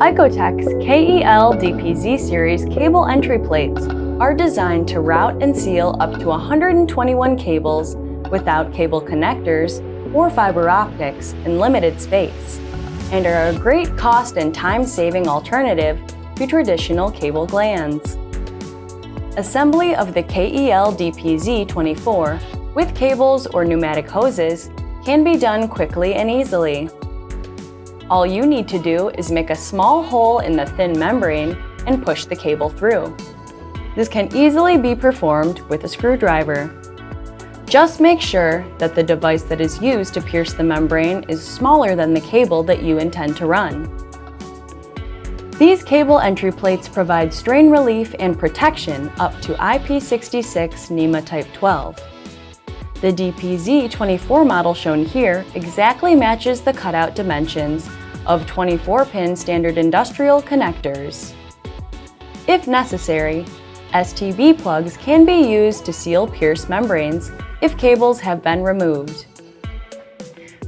Icotek's KEL-DPZ series cable entry plates are designed to route and seal up to 121 cables without cable connectors or fiber optics in limited space, and are a great cost and time-saving alternative to traditional cable glands. Assembly of the KEL-DPZ 24 with cables or pneumatic hoses can be done quickly and easily. All you need to do is make a small hole in the thin membrane and push the cable through. This can easily be performed with a screwdriver. Just make sure that the device that is used to pierce the membrane is smaller than the cable that you intend to run. These cable entry plates provide strain relief and protection up to IP66 NEMA Type 12. The DPZ24 model shown here exactly matches the cutout dimensions of 24-pin standard industrial connectors. If necessary, STB plugs can be used to seal pierced membranes if cables have been removed.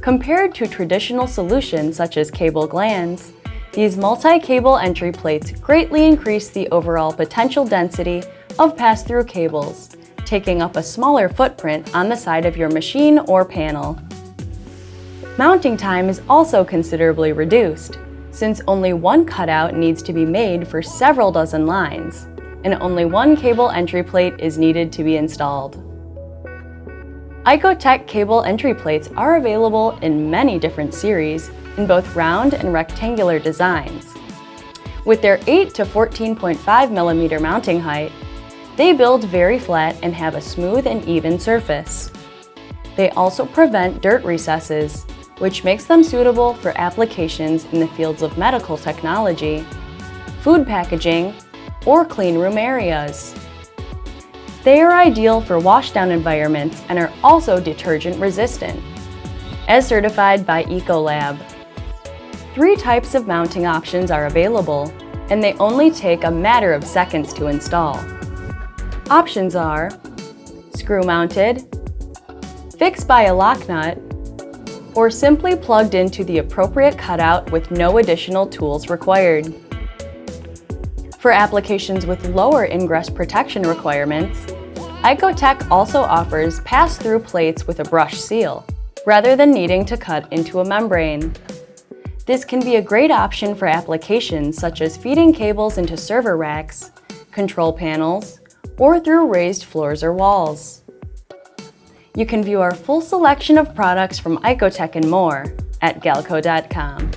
Compared to traditional solutions such as cable glands, these multi-cable entry plates greatly increase the overall potential density of pass-through cables, taking up a smaller footprint on the side of your machine or panel. Mounting time is also considerably reduced, since only one cutout needs to be made for several dozen lines, and only one cable entry plate is needed to be installed. Icotek cable entry plates are available in many different series in both round and rectangular designs. With their 8 to 14.5 mm mounting height, they build very flat and have a smooth and even surface. They also prevent dirt recesses, which makes them suitable for applications in the fields of medical technology, food packaging, or clean room areas. They are ideal for washdown environments and are also detergent resistant, as certified by ECOLAB. 3 types of mounting options are available, and they only take a matter of seconds to install. Options are screw-mounted, fixed by a lock nut, or simply plugged into the appropriate cutout with no additional tools required. For applications with lower ingress protection requirements, Icotek also offers pass-through plates with a brush seal, rather than needing to cut into a membrane. This can be a great option for applications such as feeding cables into server racks, control panels, or through raised floors or walls. You can view our full selection of products from Icotek and more at galco.com.